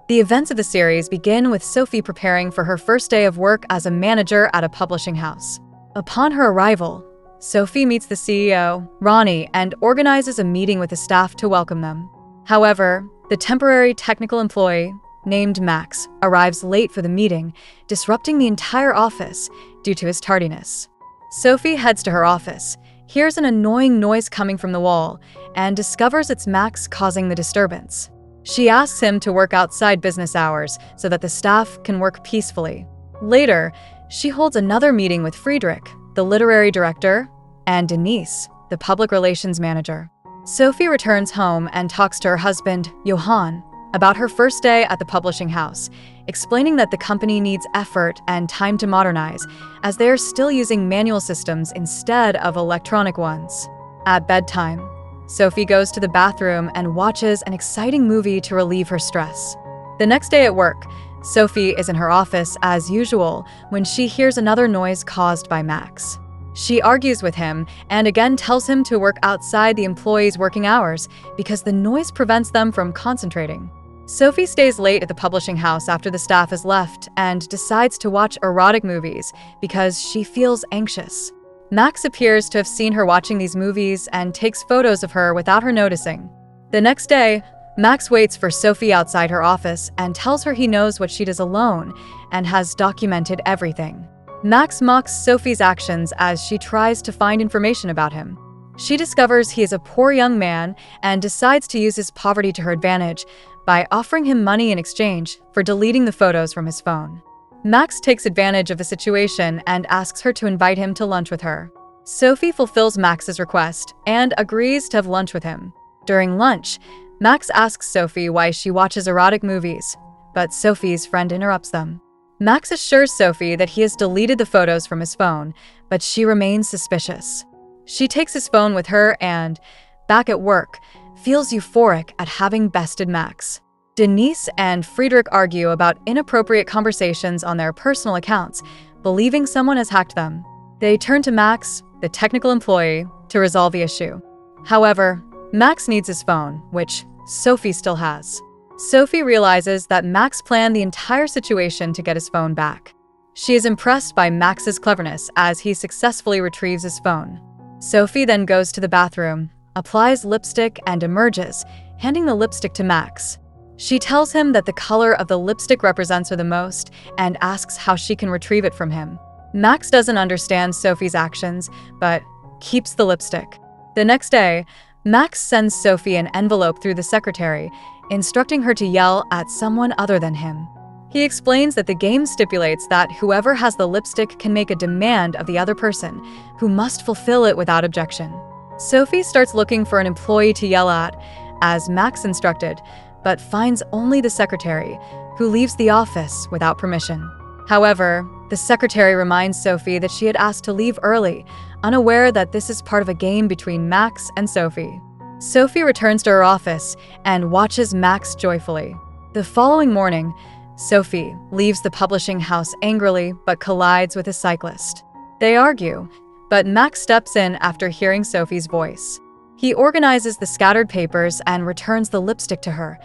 The events of the series begin with Sophie preparing for her first day of work as a manager at a publishing house. Upon her arrival, Sophie meets the CEO, Ronnie, and organizes a meeting with the staff to welcome them. However, the temporary technical employee, named Max, arrives late for the meeting, disrupting the entire office due to his tardiness. Sophie heads to her office, hears an annoying noise coming from the wall, and discovers it's Max causing the disturbance. She asks him to work outside business hours so that the staff can work peacefully. Later, she holds another meeting with Friedrich, the literary director, and Denise, the public relations manager. Sophie returns home and talks to her husband, Johann, about her first day at the publishing house, explaining that the company needs effort and time to modernize, as they are still using manual systems instead of electronic ones. At bedtime, Sophie goes to the bathroom and watches an exciting movie to relieve her stress. The next day at work, Sophie is in her office as usual when she hears another noise caused by Max. She argues with him and again tells him to work outside the employees' working hours because the noise prevents them from concentrating. Sophie stays late at the publishing house after the staff has left and decides to watch erotic movies because she feels anxious. Max appears to have seen her watching these movies and takes photos of her without her noticing. The next day, Max waits for Sophie outside her office and tells her he knows what she does alone and has documented everything. Max mocks Sophie's actions as she tries to find information about him. She discovers he is a poor young man and decides to use his poverty to her advantage by offering him money in exchange for deleting the photos from his phone. Max takes advantage of the situation and asks her to invite him to lunch with her. Sophie fulfills Max's request and agrees to have lunch with him. During lunch, Max asks Sophie why she watches erotic movies, but Sophie's friend interrupts them. Max assures Sophie that he has deleted the photos from his phone, but she remains suspicious. She takes his phone with her and, back at work, feels euphoric at having bested Max. Denise and Friedrich argue about inappropriate conversations on their personal accounts, believing someone has hacked them. They turn to Max, the technical employee, to resolve the issue. However, Max needs his phone, which Sophie still has. Sophie realizes that Max planned the entire situation to get his phone back. She is impressed by Max's cleverness as he successfully retrieves his phone. Sophie then goes to the bathroom, applies lipstick, and emerges, handing the lipstick to Max. She tells him that the color of the lipstick represents her the most and asks how she can retrieve it from him. Max doesn't understand Sophie's actions, but keeps the lipstick. The next day, Max sends Sophie an envelope through the secretary, instructing her to yell at someone other than him. He explains that the game stipulates that whoever has the lipstick can make a demand of the other person, who must fulfill it without objection. Sophie starts looking for an employee to yell at, as Max instructed, but finds only the secretary, who leaves the office without permission. However, the secretary reminds Sophie that she had asked to leave early, unaware that this is part of a game between Max and Sophie. Sophie returns to her office and watches Max joyfully. The following morning, Sophie leaves the publishing house angrily but collides with a cyclist. They argue, but Max steps in after hearing Sophie's voice. He organizes the scattered papers and returns the lipstick to her,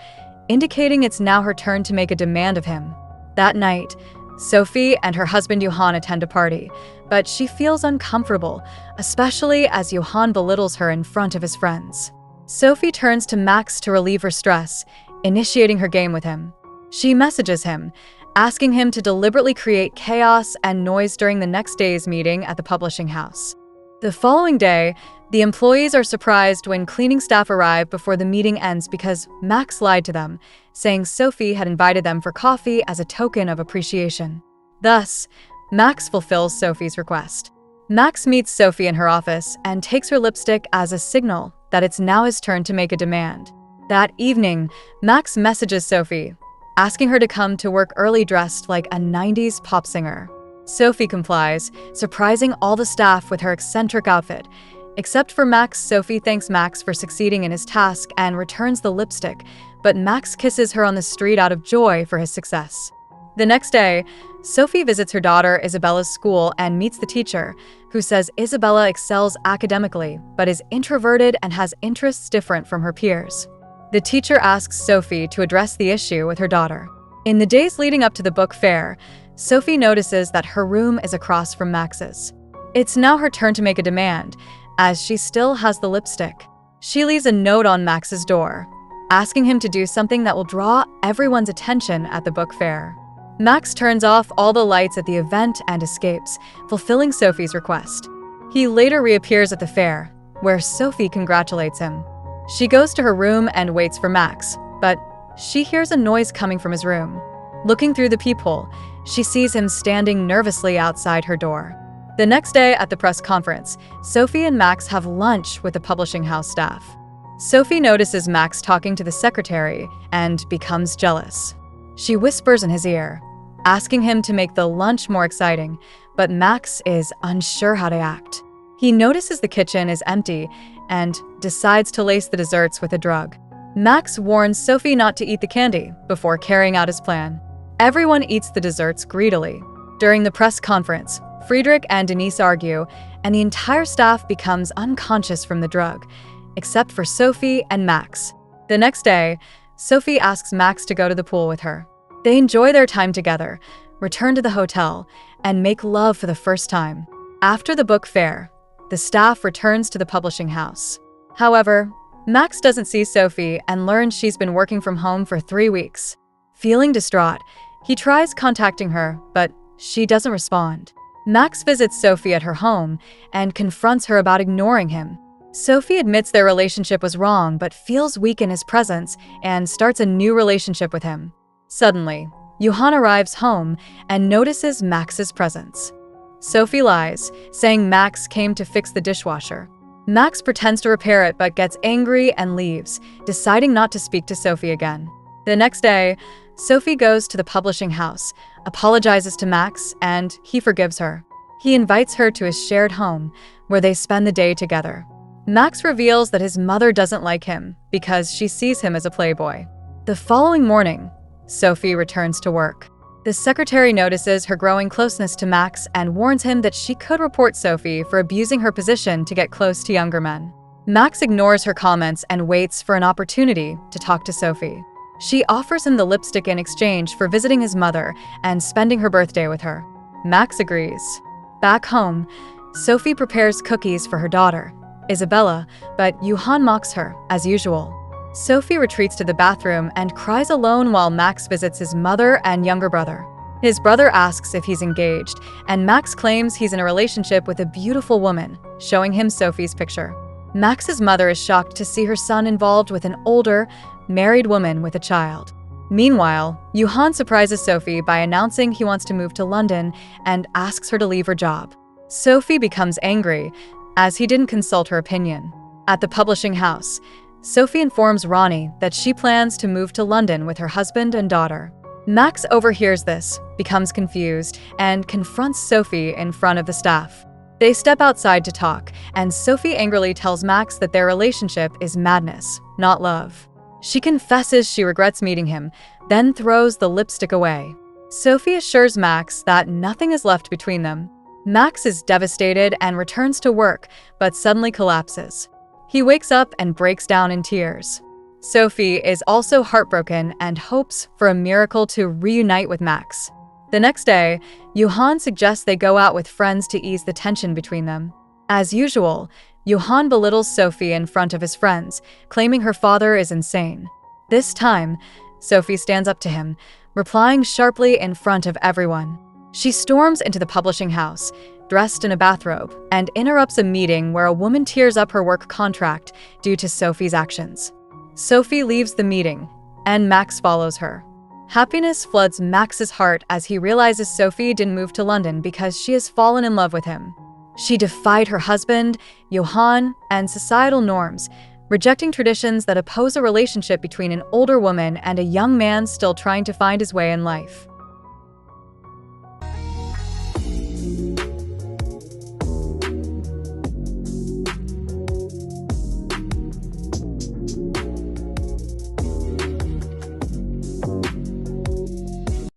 indicating it's now her turn to make a demand of him. That night, Sophie and her husband Johann attend a party, but she feels uncomfortable, especially as Johann belittles her in front of his friends. Sophie turns to Max to relieve her stress, initiating her game with him. She messages him, asking him to deliberately create chaos and noise during the next day's meeting at the publishing house. The following day, the employees are surprised when cleaning staff arrive before the meeting ends because Max lied to them, saying Sophie had invited them for coffee as a token of appreciation. Thus, Max fulfills Sophie's request. Max meets Sophie in her office and takes her lipstick as a signal that it's now his turn to make a demand. That evening, Max messages Sophie, asking her to come to work early dressed like a 90s pop singer. Sophie complies, surprising all the staff with her eccentric outfit. Except for Max, Sophie thanks Max for succeeding in his task and returns the lipstick, but Max kisses her on the street out of joy for his success. The next day, Sophie visits her daughter Isabella's school and meets the teacher, who says Isabella excels academically but is introverted and has interests different from her peers. The teacher asks Sophie to address the issue with her daughter. In the days leading up to the book fair, Sophie notices that her room is across from Max's. It's now her turn to make a demand, as she still has the lipstick. She leaves a note on Max's door, asking him to do something that will draw everyone's attention at the book fair. Max turns off all the lights at the event and escapes, fulfilling Sophie's request. He later reappears at the fair, where Sophie congratulates him. She goes to her room and waits for Max, but she hears a noise coming from his room. Looking through the peephole, she sees him standing nervously outside her door. The next day at the press conference, Sophie and Max have lunch with the publishing house staff. Sophie notices Max talking to the secretary and becomes jealous. She whispers in his ear, asking him to make the lunch more exciting, but Max is unsure how to act. He notices the kitchen is empty and decides to lace the desserts with a drug. Max warns Sophie not to eat the candy before carrying out his plan. Everyone eats the desserts greedily. During the press conference, Friedrich and Denise argue, and the entire staff becomes unconscious from the drug, except for Sophie and Max. The next day, Sophie asks Max to go to the pool with her. They enjoy their time together, return to the hotel, and make love for the first time. After the book fair, the staff returns to the publishing house. However, Max doesn't see Sophie and learns she's been working from home for 3 weeks. Feeling distraught, he tries contacting her, but she doesn't respond. Max visits Sophie at her home and confronts her about ignoring him. Sophie admits their relationship was wrong but feels weak in his presence and starts a new relationship with him. Suddenly, Johan arrives home and notices Max's presence. Sophie lies, saying Max came to fix the dishwasher. Max pretends to repair it but gets angry and leaves, deciding not to speak to Sophie again. The next day, Sophie goes to the publishing house, apologizes to Max, and he forgives her. He invites her to his shared home, where they spend the day together. Max reveals that his mother doesn't like him because she sees him as a playboy. The following morning, Sophie returns to work. The secretary notices her growing closeness to Max and warns him that she could report Sophie for abusing her position to get close to younger men. Max ignores her comments and waits for an opportunity to talk to Sophie. She offers him the lipstick in exchange for visiting his mother and spending her birthday with her. Max agrees. Back home, Sophie prepares cookies for her daughter, Isabella, but Johan mocks her, as usual. Sophie retreats to the bathroom and cries alone while Max visits his mother and younger brother. His brother asks if he's engaged, and Max claims he's in a relationship with a beautiful woman, showing him Sophie's picture. Max's mother is shocked to see her son involved with an older, married woman with a child. Meanwhile, Johan surprises Sophie by announcing he wants to move to London and asks her to leave her job. Sophie becomes angry, as he didn't consult her opinion. At the publishing house, Sophie informs Ronnie that she plans to move to London with her husband and daughter. Max overhears this, becomes confused, and confronts Sophie in front of the staff. They step outside to talk, and Sophie angrily tells Max that their relationship is madness, not love. She confesses she regrets meeting him, then throws the lipstick away. Sophie assures Max that nothing is left between them. Max is devastated and returns to work, but suddenly collapses. He wakes up and breaks down in tears. Sophie is also heartbroken and hopes for a miracle to reunite with Max. The next day, Johan suggests they go out with friends to ease the tension between them. As usual, Johan belittles Sophie in front of his friends, claiming her father is insane. This time, Sophie stands up to him, replying sharply in front of everyone. She storms into the publishing house, dressed in a bathrobe, and interrupts a meeting where a woman tears up her work contract due to Sophie's actions. Sophie leaves the meeting, and Max follows her. Happiness floods Max's heart as he realizes Sophie didn't move to London because she has fallen in love with him. She defied her husband, Johan, and societal norms, rejecting traditions that oppose a relationship between an older woman and a young man still trying to find his way in life.